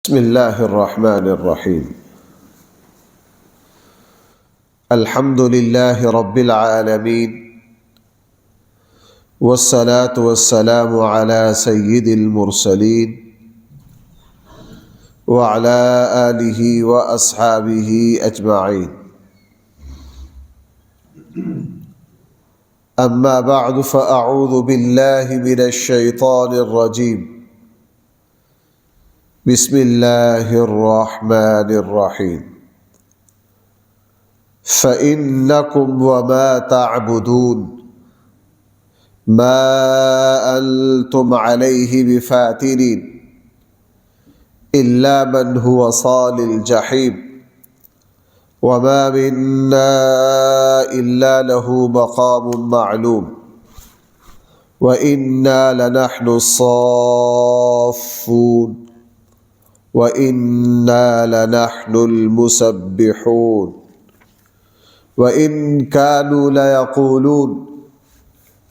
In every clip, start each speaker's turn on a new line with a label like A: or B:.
A: بسم اللہ الرحمن الرحیم الحمد للہ رب العالمین والصلاة والسلام على سید المرسلین وعلى آلہ واصحابہ اجمعین اما بعد فاعوذ باللہ من الشیطان الرجیم بسم اللہ الرحمن الرحیم فإنکم وما تعبدون ما أنتم عليه بفاتنين إلا من هو صال الجحيم وما منا إلا له مقام معلوم وإنا لنحن الصافون وَإِنَّا لَنَحْنُ الْمُسَبِّحُونَ وَإِن كَانُوا لَيَقُولُونَ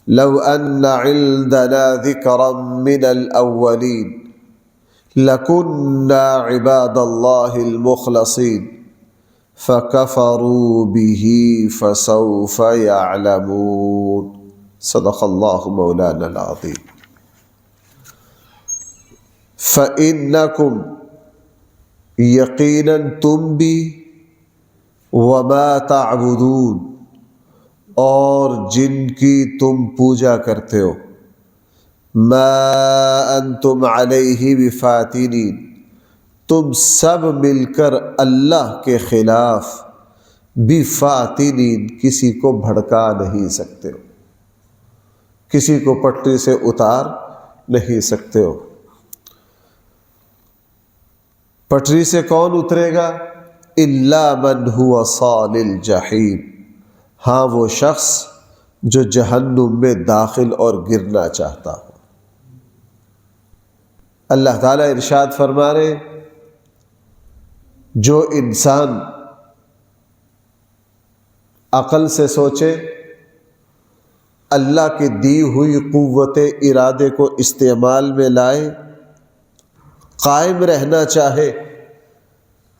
A: لَوْ أَنَّ عِندَنَا ذِكْرًا مِّنَ الْأَوَّلِينَ لَكُنَّا عِبَادَ اللَّهِ الْمُخْلَصِينَ فَكَفَرُوا بِهِ فَسَوْفَ يَعْلَمُونَ صدق اللہ مولانا العظیم۔ فَإِنَّكُمْ یقیناً تم بھی، وما تعبدون اور جن کی تم پوجا کرتے ہو، ما انتم علیہ بفاتنین تم سب مل کر اللہ کے خلاف بفاتنین کسی کو بھڑکا نہیں سکتے ہو، کسی کو پٹری سے اتار نہیں سکتے ہو۔ پٹری سے کون اترے گا؟ الا من هو صال الجحیم، ہاں وہ شخص جو جہنم میں داخل اور گرنا چاہتا ہو۔ اللہ تعالیٰ ارشاد فرما رہے، جو انسان عقل سے سوچے، اللہ کی دی ہوئی قوت ارادے کو استعمال میں لائے، قائم رہنا چاہے،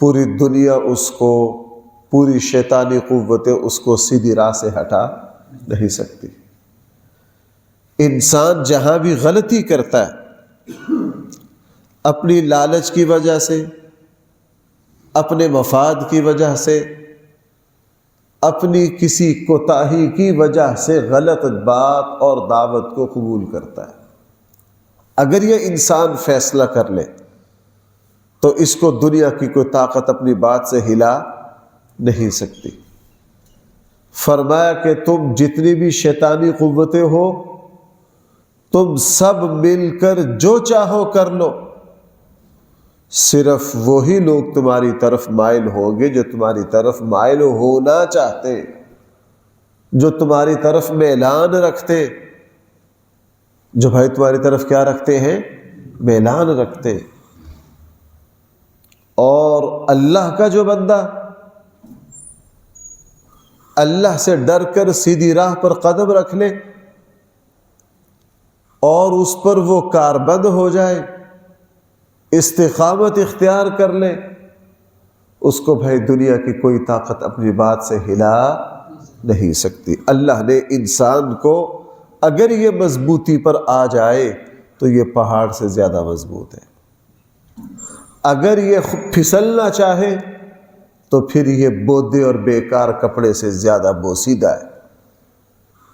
A: پوری دنیا اس کو، پوری شیطانی قوتیں اس کو سیدھی راہ سے ہٹا نہیں سکتی۔ انسان جہاں بھی غلطی کرتا ہے، اپنی لالچ کی وجہ سے، اپنے مفاد کی وجہ سے، اپنی کسی کوتاہی کی وجہ سے غلط بات اور دعوت کو قبول کرتا ہے۔ اگر یہ انسان فیصلہ کر لے تو اس کو دنیا کی کوئی طاقت اپنی بات سے ہلا نہیں سکتی۔ فرمایا کہ تم جتنی بھی شیطانی قوتیں ہو، تم سب مل کر جو چاہو کر لو، صرف وہی لوگ تمہاری طرف مائل ہوں گے جو تمہاری طرف مائل ہونا چاہتے، جو تمہاری طرف میلان رکھتے، جو بھائی تمہاری طرف کیا رکھتے ہیں؟ میلان رکھتے۔ اور اللہ کا جو بندہ اللہ سے ڈر کر سیدھی راہ پر قدم رکھ لے اور اس پر وہ کاربند ہو جائے، استقامت اختیار کر لے، اس کو بھائی دنیا کی کوئی طاقت اپنی بات سے ہلا نہیں سکتی۔ اللہ نے انسان کو اگر یہ مضبوطی پر آ جائے تو یہ پہاڑ سے زیادہ مضبوط ہے، اگر یہ پھسلنا چاہے تو پھر یہ بودے اور بیکار کپڑے سے زیادہ بوسیدہ ہے۔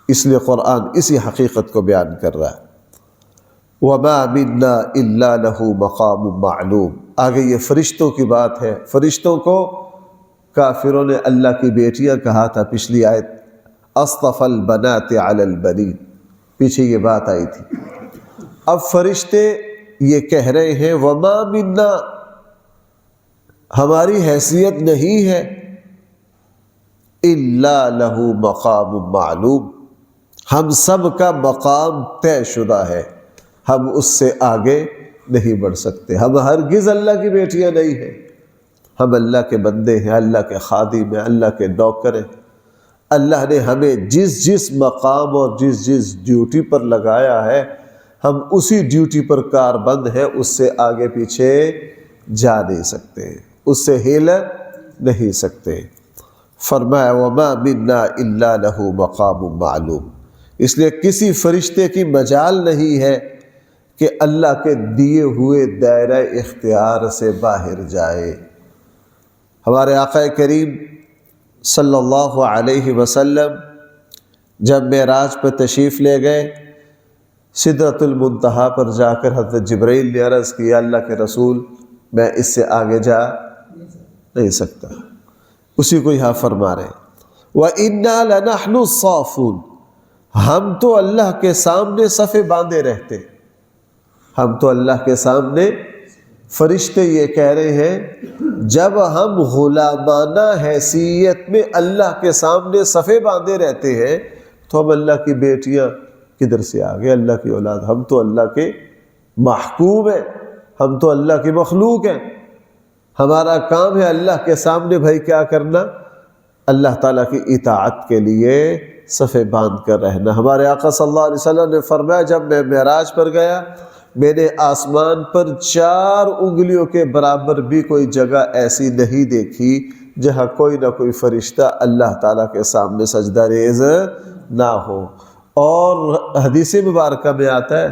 A: اس لیے قرآن اسی حقیقت کو بیان کر رہا ہے، وَمَا مِنَّا إِلَّا لَهُ مَقَامٌ مَعْلُوم۔ آگے یہ فرشتوں کی بات ہے۔ فرشتوں کو کافروں نے اللہ کی بیٹیاں کہا تھا، پچھلی آیت أَصْطَفَى الْبَنَاتِ عَلَى الْبَنِينَ، پیچھے یہ بات آئی تھی۔ اب فرشتے یہ کہہ رہے ہیں وَمَا مِنَّا، ہماری حیثیت نہیں ہے، إِلَّا لَهُ مَقَامٌ مَعْلُوم، ہم سب کا مقام طے شدہ ہے، ہم اس سے آگے نہیں بڑھ سکتے۔ ہم ہرگز اللہ کی بیٹیاں نہیں ہیں، ہم اللہ کے بندے ہیں، اللہ کے خادم ہیں، اللہ کے نوکر ہیں۔ اللہ نے ہمیں جس جس مقام اور جس جس ڈیوٹی پر لگایا ہے، ہم اسی ڈیوٹی پر کاربند ہیں، اس سے آگے پیچھے جا نہیں سکتے، اس سے ہل نہیں سکتے۔ فرمایا وَمَا مِنَّا إِلَّا لَهُ مَقَامٌ مَعْلُوم، اس لیے کسی فرشتے کی مجال نہیں ہے کہ اللہ کے دیے ہوئے دائرہ اختیار سے باہر جائے۔ ہمارے آقا کریم صلی اللہ علیہ وسلم جب معراج پر تشریف لے گئے، سدرۃ المنتہا پر جا کر حضرت جبرائیل نے عرض کیا اللہ کے رسول میں اس سے آگے جا نہیں سکتا۔ اسی کو یہاں فرما رہے ہیں وَإِنَّا لَنَحْنُ الصَّافُونَ، ہم تو اللہ کے سامنے صفیں باندھے رہتے، ہم تو اللہ کے سامنے، فرشتے یہ کہہ رہے ہیں جب ہم غلامانہ حیثیت میں اللہ کے سامنے صفیں باندھے رہتے ہیں تو ہم اللہ کی بیٹیاں کدھر سے آ گئے، اللہ کی اولاد، ہم تو اللہ کے محکوم ہیں، ہم تو اللہ کی مخلوق ہیں، ہمارا کام ہے اللہ کے سامنے بھائی کیا کرنا، اللہ تعالیٰ کی اطاعت کے لیے صفیں باندھ کر رہنا۔ ہمارے آقا صلی اللہ علیہ وسلم نے فرمایا جب میں معراج پر گیا میں نے آسمان پر 4 انگلیوں کے برابر بھی کوئی جگہ ایسی نہیں دیکھی جہاں کوئی نہ کوئی فرشتہ اللہ تعالیٰ کے سامنے سجدہ ریز نہ ہو۔ اور حدیث مبارکہ میں آتا ہے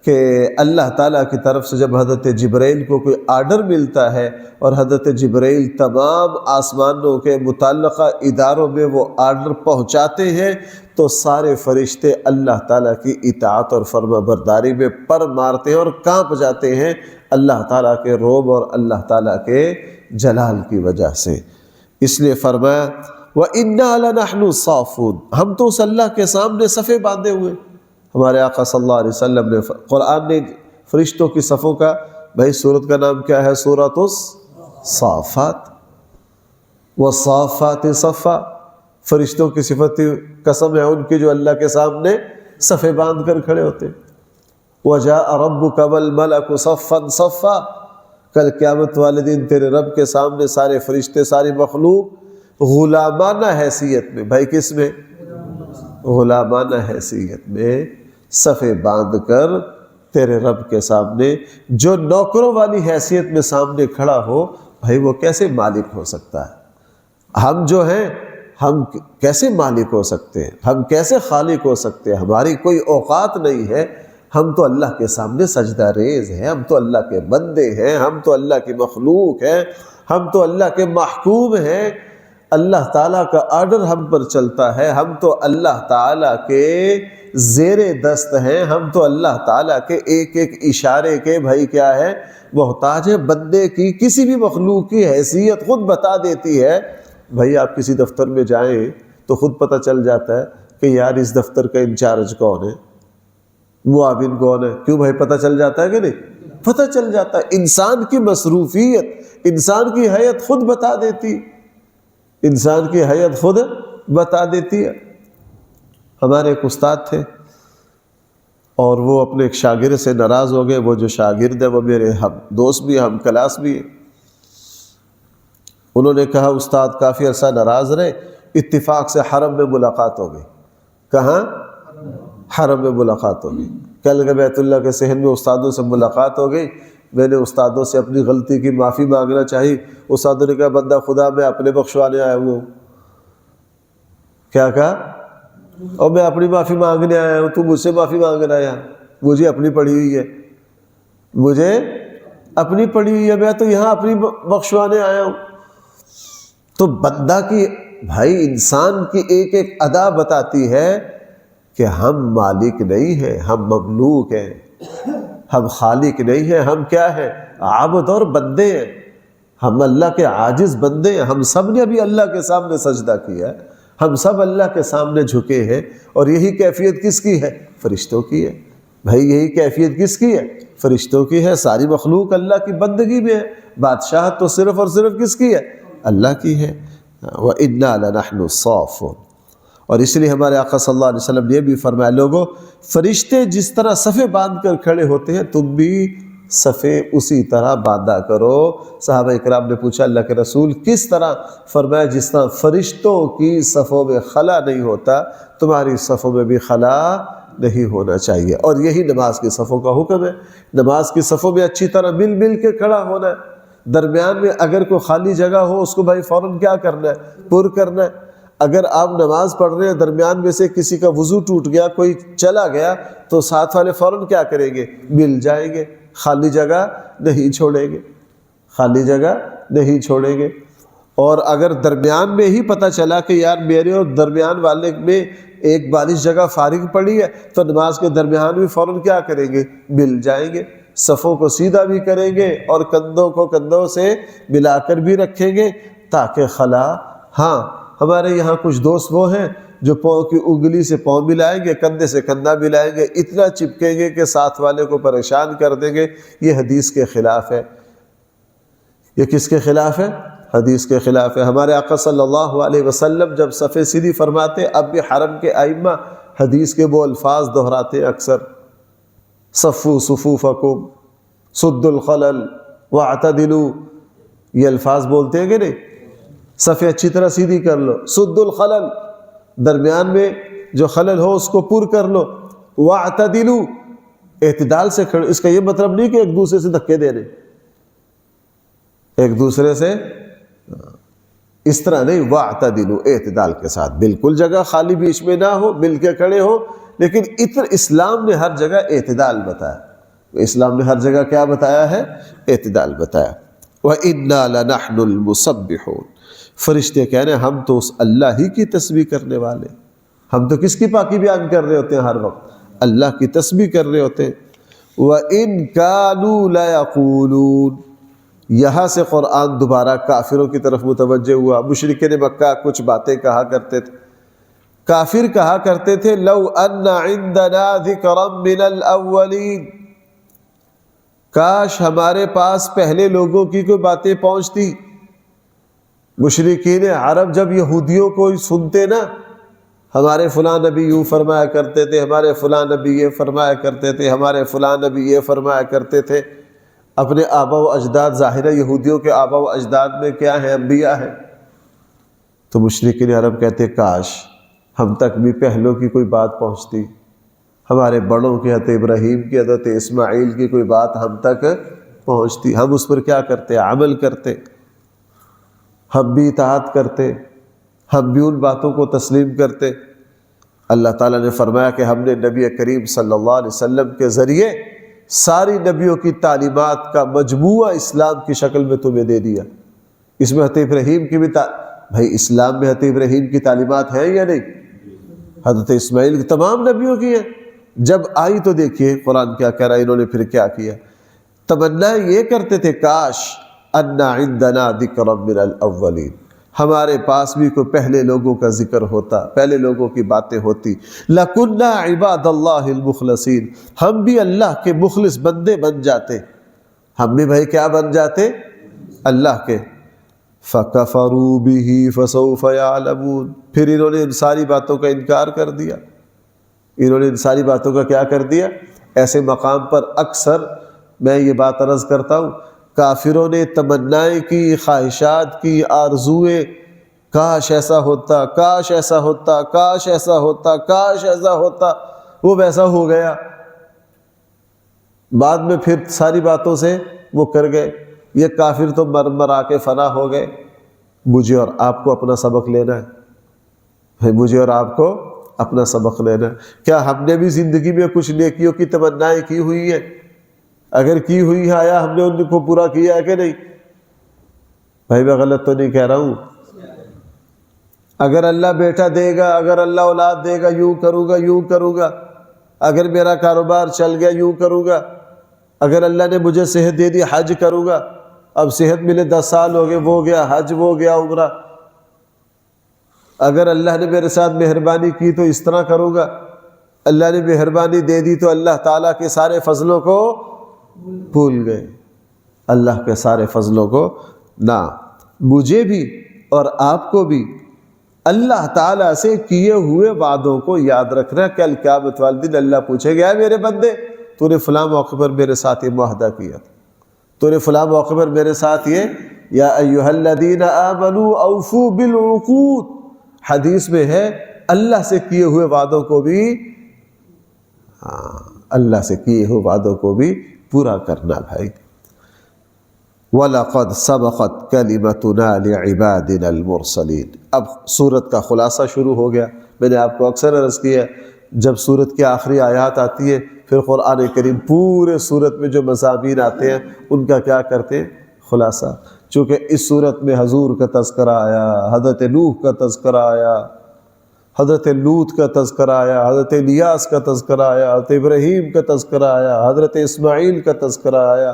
A: کہ اللہ تعالیٰ کی طرف سے جب حضرت جبرائیل کو کوئی آرڈر ملتا ہے اور حضرت جبرائیل تمام آسمانوں کے متعلقہ اداروں میں وہ آرڈر پہنچاتے ہیں تو سارے فرشتے اللہ تعالیٰ کی اطاعت اور فرما برداری میں پر مارتے ہیں اور کانپ جاتے ہیں اللہ تعالیٰ کے روب اور اللہ تعالیٰ کے جلال کی وجہ سے۔ اس لیے فرمایا وَإِنَّا لَنَحْنُ الصَّافُونَ، ہم تو اس اللہ کے سامنے صفیں باندھے ہوئے۔ ہمارے آقا صلی اللہ علیہ وسلم نے قرآن نے فرشتوں کی صفوں کا، بھائی سورت کا نام کیا ہے؟ سورۃ الصافات، وَالصَّافَّاتِ صَفًّا، فرشتوں کی صفت قسم ہے ان کی جو اللہ کے سامنے صفیں باندھ کر کھڑے ہوتے ہیں۔ وَجَاءَ رَبُّكَ وَالْمَلَكُ صَفًّا صَفًّا، کل قیامت والے دن تیرے رب کے سامنے سارے فرشتے ساری مخلوق غلامانہ حیثیت میں، بھائی کس میں؟ غلامانہ حیثیت میں صفیں باندھ کر تیرے رب کے سامنے، جو نوکروں والی حیثیت میں سامنے کھڑا ہو، بھائی وہ کیسے مالک ہو سکتا ہے؟ ہم جو ہیں ہم کیسے مالک ہو سکتے ہیں؟ ہم کیسے خالق ہو سکتے ہیں؟ ہماری کوئی اوقات نہیں ہے، ہم تو اللہ کے سامنے سجدہ ریز ہیں، ہم تو اللہ کے بندے ہیں، ہم تو اللہ کی مخلوق ہیں، ہم تو اللہ کے محکوم ہیں، اللہ تعالیٰ کا آرڈر ہم پر چلتا ہے، ہم تو اللہ تعالیٰ کے زیر دست ہیں، ہم تو اللہ تعالیٰ کے ایک ایک اشارے کے بھائی کیا ہے؟ محتاج ہے۔ بندے کی کسی بھی مخلوق کی حیثیت خود بتا دیتی ہے، بھائی آپ کسی دفتر میں جائیں تو خود پتہ چل جاتا ہے کہ یار اس دفتر کا انچارج کون ہے، معاون کون ہے، کیوں بھائی پتہ چل جاتا ہے کہ نہیں؟ پتہ چل جاتا ہے۔ انسان کی مصروفیت انسان کی حیت خود بتا دیتی، انسان کی حیت خود بتا دیتی ہے۔ ہمارے ایک استاد تھے اور وہ اپنے ایک شاگرد سے ناراض ہو گئے، وہ جو شاگرد ہے وہ میرے ہم دوست بھی، ہم کلاس بھی ہیں۔ انہوں نے کہا استاد کافی عرصہ ناراض رہے، اتفاق سے حرم میں ملاقات ہو گئی۔ کہاں؟ حرم میں ملاقات ہو گئی۔ کل کے بیت اللہ کے صحن میں استادوں سے ملاقات ہو گئی، میں نے استادوں سے اپنی غلطی کی معافی مانگنا چاہی، استادوں نے کہا بندہ خدا میں اپنے بخشوانے آیا ہوں۔ کیا کہا؟ اور میں اپنی معافی مانگنے آیا ہوں، تو مجھ سے معافی مانگنا آیا؟ مجھے اپنی پڑھی ہوئی ہے، مجھے اپنی پڑھی ہوئی ہے، میں تو یہاں اپنی بخشوانے آیا ہوں۔ تو بندہ کی، بھائی انسان کی ایک ایک ادا بتاتی ہے کہ ہم مالک نہیں ہیں، ہم مملوک ہیں، ہم خالق نہیں ہیں، ہم کیا ہیں؟ عبد اور بندے ہیں، ہم اللہ کے عاجز بندے ہیں۔ ہم سب نے ابھی اللہ کے سامنے سجدہ کیا ہے، ہم سب اللہ کے سامنے جھکے ہیں، اور یہی کیفیت کس کی ہے؟ فرشتوں کی ہے۔ بھائی یہی کیفیت کس کی ہے؟ فرشتوں کی ہے۔ ساری مخلوق اللہ کی بندگی میں ہے، بادشاہت تو صرف اور صرف کس کی ہے؟ اللہ کی ہے۔ وَإِنَّا لَنَحْنُ الصَّافُونَ۔ اور اس لیے ہمارے آقا صلی اللہ علیہ وسلم نے یہ بھی فرمایا لوگوں، فرشتے جس طرح صفیں باندھ کر کھڑے ہوتے ہیں تم بھی صفیں اسی طرح باندھا کرو۔ صحابہ اکرام نے پوچھا اللہ کے رسول کس طرح؟ فرمایا جس طرح فرشتوں کی صفوں میں خلا نہیں ہوتا تمہاری صفوں میں بھی خلا نہیں ہونا چاہیے۔ اور یہی نماز کی صفوں کا حکم ہے، نماز کی صفوں میں اچھی طرح مل مل کے کھڑا ہونا ہے۔ درمیان میں اگر کوئی خالی جگہ ہو اس کو بھائی فوراً کیا کرنا ہے؟ پر کرنا ہے۔ اگر آپ نماز پڑھ رہے ہیں، درمیان میں سے کسی کا وضو ٹوٹ گیا، کوئی چلا گیا، تو ساتھ والے فوراً کیا کریں گے؟ مل جائیں گے، خالی جگہ نہیں چھوڑیں گے، خالی جگہ نہیں چھوڑیں گے۔ اور اگر درمیان میں ہی پتہ چلا کہ یار میرے اور درمیان والے میں ایک بالش جگہ فارغ پڑی ہے، تو نماز کے درمیان بھی فوراً کیا کریں گے؟ مل جائیں گے، صفوں کو سیدھا بھی کریں گے اور کندھوں کو کندھوں سے ملا کر بھی رکھیں گے تاکہ خلا۔ ہاں ہمارے یہاں کچھ دوست وہ ہیں جو پاؤں کی انگلی سے پاؤں ملائیں گے، کندھے سے کندھا ملائیں گے، اتنا چپکیں گے کہ ساتھ والے کو پریشان کر دیں گے۔ یہ حدیث کے خلاف ہے۔ یہ کس کے خلاف ہے؟ حدیث کے خلاف ہے۔ ہمارے آقا صلی اللہ علیہ وسلم جب صف سیدھی فرماتے، اب بھی حرم کے ائمہ حدیث کے وہ الفاظ دہراتے اکثر، صفوا صفوفکم، سدوا الخلل واعتدلوا، یہ الفاظ بولتے ہیں کہ نہیں؟ صفیں اچھی طرح سیدھی کر لو، سدوا الخلل، درمیان میں جو خلل ہو اس کو پر کر لو، واعتدلوا، اعتدال سے کھڑے۔ اس کا یہ مطلب نہیں کہ ایک دوسرے سے دھکے دینے، ایک دوسرے سے اس طرح نہیں، واعتدلوا، اعتدال کے ساتھ، بالکل جگہ خالی بیچ میں نہ ہو، مل کے کھڑے ہو۔ لیکن اسلام نے ہر جگہ اعتدال بتایا، اسلام نے ہر جگہ کیا بتایا ہے؟ اعتدال بتایا۔ وَإِنَّا لَنَحْنُ الْمُسَبِّحُونَ، فرشتے کہہ رہے ہیں ہم تو اس اللہ ہی کی تسبیح کرنے والے، ہم تو کس کی پاکی بیان کر رہے ہوتے ہیں؟ ہر وقت اللہ کی تسبیح کر رہے ہوتے ہیں۔ وَإِن كَانُوا لَيَقُولُونَ، یہاں سے قرآن دوبارہ کافروں کی طرف متوجہ ہوا۔ مشرکین مکہ کچھ باتیں کہا کرتے تھے، کافر کہا کرتے تھے لو ان عندنا ذکرا من الاولین، کاش ہمارے پاس پہلے لوگوں کی کوئی باتیں پہنچتی۔ مشرکین عرب جب یہودیوں کو سنتے نا، ہمارے فلاں نبی یوں فرمایا کرتے تھے، ہمارے فلاں نبی یہ فرمایا کرتے تھے، ہمارے فلاں نبی یہ فرمایا کرتے تھے، اپنے آبا و اجداد، ظاہرہ یہودیوں کے آبا و اجداد میں کیا ہے؟ انبیاء ہیں۔ تو مشرکین عرب کہتے کاش ہم تک بھی پہلوں کی کوئی بات پہنچتی، ہمارے بڑوں کی، حضرت ابراہیم کی، حضرت اسماعیل کی کوئی بات ہم تک پہنچتی، ہم اس پر کیا کرتے؟ عمل کرتے، ہم بھی اطاعت کرتے، ہم بھی ان باتوں کو تسلیم کرتے۔ اللہ تعالیٰ نے فرمایا کہ ہم نے نبی کریم صلی اللہ علیہ وسلم کے ذریعے ساری نبیوں کی تعلیمات کا مجموعہ اسلام کی شکل میں تمہیں دے دیا۔ اس میں حضرت ابراہیم کی بھی بھائی اسلام میں حضرت ابراہیم کی تعلیمات ہیں یا نہیں؟ حضرت اسماعیل کی، تمام نبیوں کی ہیں۔ جب آئی تو دیکھیے قرآن کیا کہہ رہا ہے، انہوں نے پھر کیا کیا؟ تمنا یہ کرتے تھے کاش ان عندنا ذکر من الاولین، ہمارے پاس بھی کوئی پہلے لوگوں کا ذکر ہوتا، پہلے لوگوں کی باتیں ہوتی۔ لَكُنَّا عِبَادَ اللَّهِ الْمُخْلَصِينَ، ہم بھی اللہ کے مخلص بندے بن جاتے، ہم بھی بھائی کیا بن جاتے؟ اللہ کے۔ فَكَفَرُوا بِهِ فَسَوْفَ يَعْلَمُونَ، پھر انہوں نے ان ساری باتوں کا انکار کر دیا، انہوں نے ان ساری باتوں کا کیا کر دیا؟ ایسے مقام پر اکثر میں یہ بات عرض کرتا ہوں، کافروں نے تمنائیں کی، خواہشات کی، آرزوئیں، کاش ایسا ہوتا، کاش ایسا ہوتا، کاش ایسا ہوتا، کاش ایسا ہوتا، وہ ویسا ہو گیا۔ بعد میں پھر ساری باتوں سے وہ کر گئے۔ یہ کافر تو مر مرا کے فنا ہو گئے۔ مجھے اور آپ کو اپنا سبق لینا ہے، مجھے اور آپ کو اپنا سبق لینا ہے۔ کیا ہم نے بھی زندگی میں کچھ نیکیوں کی تمنائیں کی ہوئی ہیں؟ اگر کی ہوئی ہے، آیا ہم نے ان کو پورا کیا ہے کہ نہیں؟ بھائی میں غلط تو نہیں کہہ رہا ہوں؟ اگر اللہ بیٹا دے گا، اگر اللہ اولاد دے گا، یوں کروں گا، یوں کروں گا، اگر میرا کاروبار چل گیا یوں کروں گا، اگر اللہ نے مجھے صحت دے دی حج کروں گا، اب صحت ملے 10 سال ہو گئے، وہ گیا حج، وہ گیا عمرہ، اگر اللہ نے میرے ساتھ مہربانی کی تو اس طرح کروں گا، اللہ نے مہربانی دے دی تو اللہ تعالیٰ کے سارے فضلوں کو بھول گئے، اللہ کے سارے فضلوں کو نہ۔ مجھے بھی اور آپ کو بھی اللہ تعالیٰ سے کیے ہوئے وعدوں کو یاد رکھنا۔ کل قیامت والے دن اللہ پوچھے گا، میرے بندے تو نے فلاں موقع پر میرے ساتھ یہ معاہدہ کیا تھا، تو نے فلاں موقع پر میرے ساتھ یہ، یا ایھا الذین آمنوا اوفوا بالعقود، حدیث میں ہے اللہ سے کیے ہوئے وعدوں کو بھی، اللہ سے کیے ہوئے وعدوں کو بھی پورا کرنا بھائی۔ وَلَقَدْ سَبَقَتْ كَلِمَتُنَا لِعِبَادِنَا الْمُرْسَلِينَ۔ اب سورت کا خلاصہ شروع ہو گیا۔ میں نے آپ کو اکثر عرض کیا جب سورت کی آخری آیات آتی ہے پھر قرآن کریم پورے سورت میں جو مضامین آتے ہیں ان کا کیا کرتے ہیں؟ خلاصہ۔ چونکہ اس سورت میں حضور کا تذکرہ آیا، حضرت نوح کا تذکرہ آیا، حضرت لوط کا تذکرہ آیا، حضرت الیاس کا تذکرہ آیا، حضرت ابراہیم کا تذکرہ آیا، حضرت اسماعیل کا تذکرہ آیا،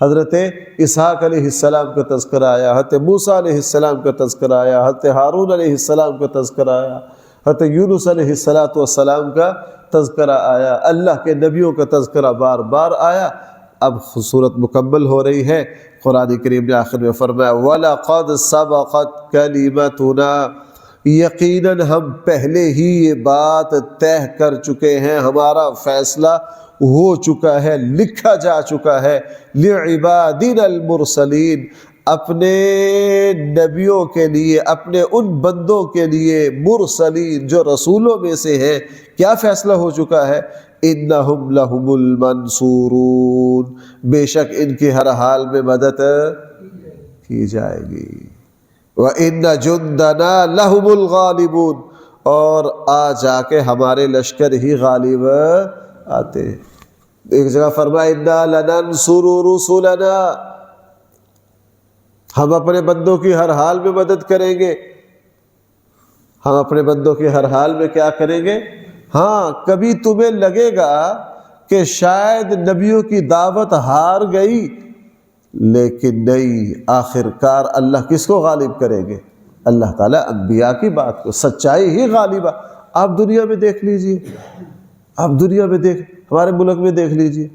A: حضرت اسحاق علیہ السلام کا تذکرہ آیا، حضرت موسیٰ علیہ السلام کا تذکرہ آیا، حضرت ہارون علیہ السلام کا تذکرہ آیا، حضرت یونس علیہ السلام کا تذکرہ آیا، اللہ کے نبیوں کا تذکرہ بار بار آیا۔ اب صورت مکمل ہو رہی ہے۔ قرآن کریم نے آخر میں فرمایا وَلَقَدْ سَبَقَتْ كَلِمَتُنَا، یقیناً ہم پہلے ہی یہ بات طے کر چکے ہیں، ہمارا فیصلہ ہو چکا ہے، لکھا جا چکا ہے، لِعِبَادِنَا الْمُرْسَلِينَ، اپنے نبیوں کے لیے، اپنے ان بندوں کے لیے مرسلین جو رسولوں میں سے ہیں۔ کیا فیصلہ ہو چکا ہے؟ اِنَّهُمْ لَهُمُ الْمَنْصُورُونَ، بے شک ان کی ہر حال میں مدد کی جائے گی۔ وَإِنَّ جُنْدَنَا لَهُمُ الْغَالِبُونَ، اور جا کے ہمارے لشکر ہی غالب آتے ہیں۔ ایک جگہ فرمایا اِنَّا لَنَنْصُرُ رُسُلَنَا، ہم اپنے بندوں کی ہر حال میں مدد کریں گے۔ ہم اپنے بندوں کی ہر حال میں کیا کریں گے؟ ہاں، کبھی تمہیں لگے گا کہ شاید نبیوں کی دعوت ہار گئی، لیکن نہیں، آخر کار اللہ کس کو غالب کریں گے؟ اللہ تعالیٰ انبیاء کی بات کو، سچائی ہی غالبہ۔ آپ دنیا میں دیکھ لیجئے، آپ دنیا میں ہمارے ملک میں دیکھ لیجئے،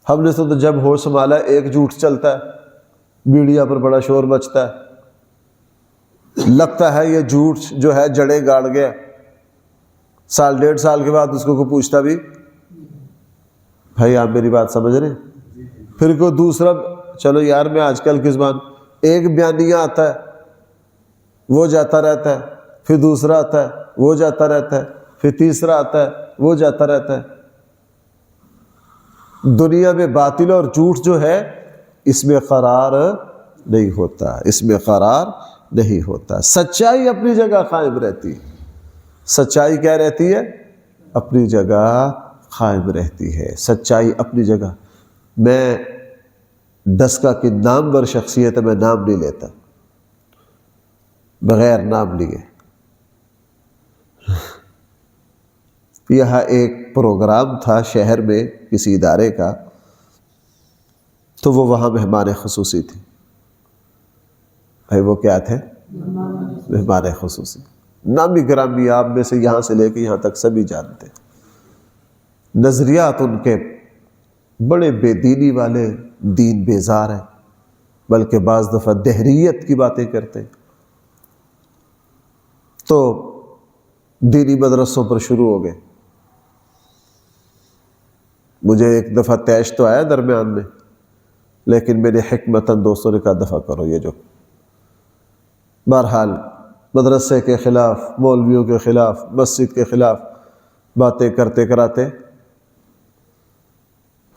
A: ہم نے تو جب ہوش سنبھالا ایک جھوٹ چلتا ہے، میڈیا پر بڑا شور مچتا ہے، لگتا ہے یہ جھوٹ جو ہے جڑیں گاڑ گیا، سال ڈیڑھ سال کے بعد اس کو کوئی پوچھتا بھی بھائی آپ میری بات سمجھ رہے ہیں؟ پھر کوئی دوسرا، چلو یار میں آج کل کس بات، ایک بیانیہ آتا ہے وہ جاتا رہتا ہے، پھر دوسرا آتا ہے وہ جاتا رہتا ہے، پھر تیسرا آتا ہے وہ جاتا رہتا ہے۔ دنیا میں باطل اور جھوٹ جو ہے اس میں قرار نہیں ہوتا، اس میں قرار نہیں ہوتا۔ سچائی اپنی جگہ قائم رہتی ہے، سچائی کیا رہتی ہے؟ اپنی جگہ قائم رہتی ہے، سچائی اپنی جگہ۔ میں ڈسکا کی نامور شخصیت ہے، میں نام نہیں لیتا، بغیر نام لیے۔ یہاں ایک پروگرام تھا شہر میں کسی ادارے کا، تو وہ وہاں مہمان خصوصی تھی۔ بھائی وہ کیا تھے؟ مہمان خصوصی، نامی گرامی، آپ میں سے یہاں سے لے کے یہاں تک سبھی جانتے ہیں۔ نظریات ان کے بڑے بے دینی والے، دین بیزار ہیں، بلکہ بعض دفعہ دہریت کی باتیں کرتے ہیں۔ تو دینی مدرسوں پر شروع ہو گئے۔ مجھے ایک دفعہ تیش تو آیا درمیان میں، لیکن میرے حکمتاً دوستوں نے کہا دفعہ کرو یہ جو۔ بہرحال مدرسے کے خلاف، مولویوں کے خلاف، مسجد کے خلاف باتیں کرتے کراتے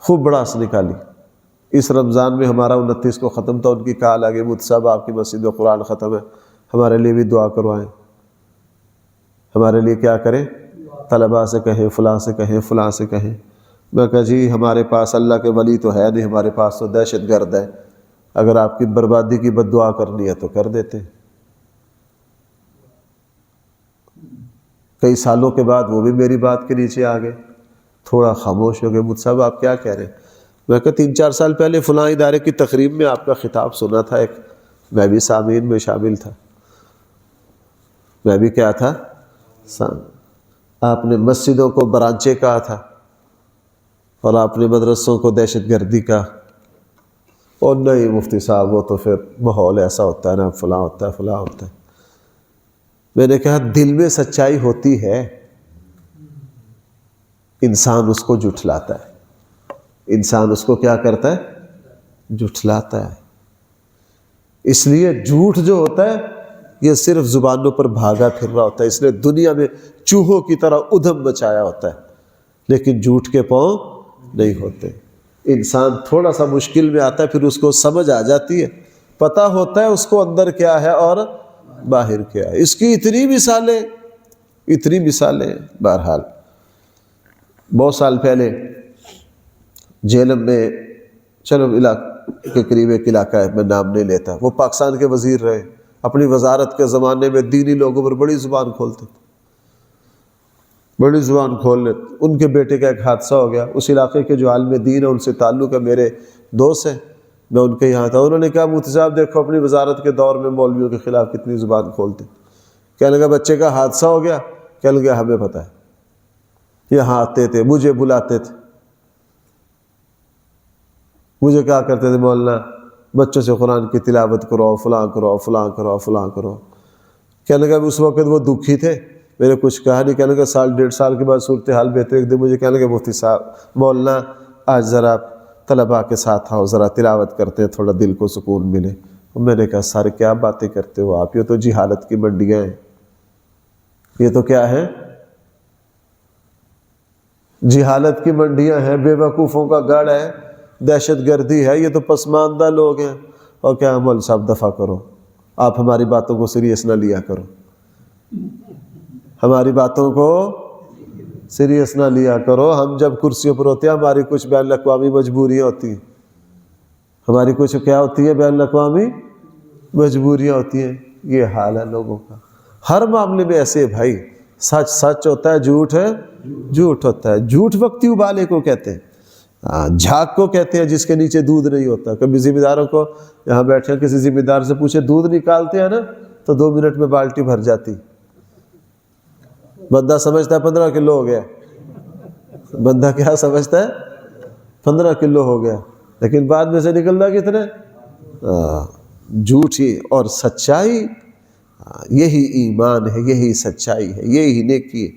A: خوب بڑاس نکالی۔ اس رمضان میں ہمارا 29 کو ختم تھا، ان کی کال آگے مجھ صاحب آپ کی مسجد میں قرآن ختم ہے، ہمارے لیے بھی دعا کروائیں۔ ہمارے لیے کیا کریں؟ طلباء سے کہیں، فلاں سے کہیں، فلاں سے کہیں۔ میں کہا جی ہمارے پاس اللہ کے ولی تو ہے نہیں، ہمارے پاس تو دہشت گرد ہے، اگر آپ کی بربادی کی بد دعا کرنی ہے تو کر دیتے ہیں۔ کئی سالوں کے بعد وہ بھی میری بات کے نیچے آ گئے، تھوڑا خاموش ہو گئے۔ مجھ صاحب آپ کیا کہہ رہے ہیں؟ میں کہا 3-4 سال پہلے فلاں ادارے کی تقریب میں آپ کا خطاب سنا تھا، ایک میں بھی سامعین میں شامل تھا۔ میں بھی کیا تھا؟ آپ نے مسجدوں کو برانچے کہا تھا اور آپ نے مدرسوں کو دہشت گردی کہا۔ اور نہیں مفتی صاحب وہ تو پھر ماحول ایسا ہوتا ہے نا، فلاں ہوتا ہے فلاں ہوتا ہے۔ میں نے کہا دل میں سچائی ہوتی ہے، انسان اس کو جھٹلاتا ہے، انسان اس کو کیا کرتا ہے؟ جھٹلاتا ہے۔ اس لیے جھوٹ جو ہوتا ہے یہ صرف زبانوں پر بھاگا پھر رہا ہوتا ہے، اس نے دنیا میں چوہوں کی طرح ادھم مچایا ہوتا ہے، لیکن جھوٹ کے پاؤں نہیں ہوتے۔ انسان تھوڑا سا مشکل میں آتا ہے پھر اس کو سمجھ آ جاتی ہے، پتہ ہوتا ہے اس کو اندر کیا ہے اور باہر کیا ہے۔ اس کی اتنی مثالیں ہیں۔ بہرحال بہت سال پہلے جہلم میں، چلو علاقے کے قریب ایک علاقہ ہے، میں نام نہیں لیتا، وہ پاکستان کے وزیر رہے، اپنی وزارت کے زمانے میں دینی لوگوں پر بڑی زبان کھولتے تھے، بڑی زبان کھول لیتے۔ ان کے بیٹے کا ایک حادثہ ہو گیا، اس علاقے کے جو عالم دین ہے ان سے تعلق ہے، میرے دوست ہیں، میں ان کے یہاں تھا، انہوں نے کہا مفتی صاحب دیکھو اپنی وزارت کے دور میں مولویوں کے خلاف کتنی زبان کھولتے۔ کہنے لگا بچے کا حادثہ ہو گیا، کہنے لگا ہمیں پتہ ہے، یہاں آتے تھے، مجھے بلاتے تھے، مجھے کیا کرتے تھے مولانا بچوں سے قرآن کی تلاوت کرو، فلاں کرو، فلاں کرو، فلاں کرو۔ کہنے لگا اس وقت وہ دکھی تھے، میں نے کچھ کہا نہیں۔ کہنے لگا سال ڈیڑھ سال کے بعد صورتحال بہتر، ایک دن مجھے کہنے لگا مفتی صاحب مولانا آج ذرا طلباء کے ساتھ آؤ، ذرا تلاوت کرتے ہیں، تھوڑا دل کو سکون ملے۔ میں نے کہا سارے کیا باتیں کرتے ہو آپ، یہ تو جہالت کی منڈیاں ہیں، یہ تو کیا ہے، جہالت کی منڈیاں ہیں، بے وقوفوں کا گڑھ ہے، دہشت گردی ہے، یہ تو پسماندہ لوگ ہیں۔ اور کیا مول صاحب دفع کرو، آپ ہماری باتوں کو سیریس نہ لیا کرو، ہماری باتوں کو سیریس نہ لیا کرو، ہم جب کرسیوں پر ہوتے ہیں ہماری کچھ بین الاقوامی مجبوریاں ہوتی ہیں، ہماری کچھ کیا ہوتی ہے، بین الاقوامی مجبوریاں ہوتی ہیں۔ یہ حال ہے لوگوں کا ہر معاملے میں ایسے بھائی، سچ سچ ہوتا ہے، جھوٹ ہے جھوٹ ہوتا ہے۔ جھوٹ وقتی ابالے کو کہتے ہیں، جھاگ کو کہتے ہیں جس کے نیچے دودھ نہیں ہوتا۔ کبھی ذمہ داروں کو یہاں بیٹھے کسی ذمہ دار سے پوچھے دودھ نکالتے ہیں نا تو 2 منٹ میں بالٹی بھر جاتی، بندہ سمجھتا ہے 15 کلو ہو گیا، بندہ کیا سمجھتا ہے 15 کلو ہو گیا، لیکن بعد میں سے نکلنا کتنے؟ جھوٹی اور سچائی، یہی ایمان ہے، یہی سچائی ہے، یہی نیکی ہے۔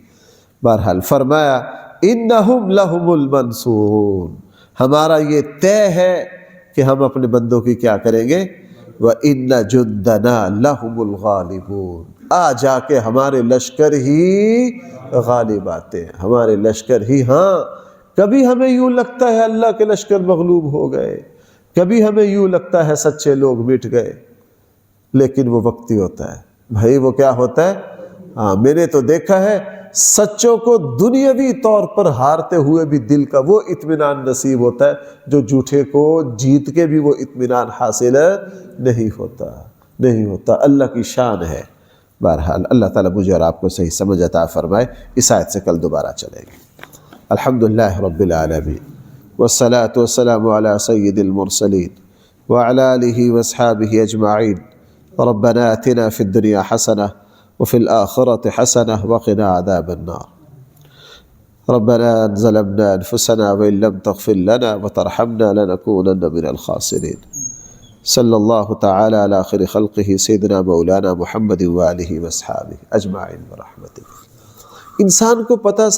A: بہرحال فرمایا انہم لہم المنصورون، ہمارا یہ طے ہے کہ ہم اپنے بندوں کی کیا کریں گے، وَإِنَّ جُنْدَنَا لَهُمُ الْغَالِبُونَ، آ جا کے ہمارے لشکر ہی غالب آتے ہیں، ہمارے لشکر ہی۔ ہاں کبھی ہمیں یوں لگتا ہے اللہ کے لشکر مغلوب ہو گئے، کبھی ہمیں یوں لگتا ہے سچے لوگ مٹ گئے، لیکن وہ وقتی ہوتا ہے بھائی۔ وہ کیا ہوتا ہے، میں نے تو دیکھا ہے سچوں کو دنیاوی طور پر ہارتے ہوئے بھی دل کا وہ اطمینان نصیب ہوتا ہے جو جھوٹے کو جیت کے بھی وہ اطمینان حاصل نہیں ہوتا۔ اللہ کی شان ہے۔ بہرحال اللہ تعالیٰ مجھے اور آپ کو صحیح سمجھ عطا فرمائے۔ اس آیت سے کل دوبارہ چلیں گے۔ الحمدللہ رب العالمین والصلاة والسلام علی سید المرسلین وعلی آلہ واصحابہ اجمعین۔ ربنا آتنا فی الدنیا حسنہ وفي الآخرة حسنة وقنا عذاب النار۔ ربنا ظلمنا أنفسنا وإن لم تغفر لنا وترحمنا لنكونن من الخاسرين۔ صلی اللہ تعالی علی خیر خلقہ سیدنا مولانا محمد وآلہ واصحابہ اجمعین برحمتہ۔ انسان کو پتہ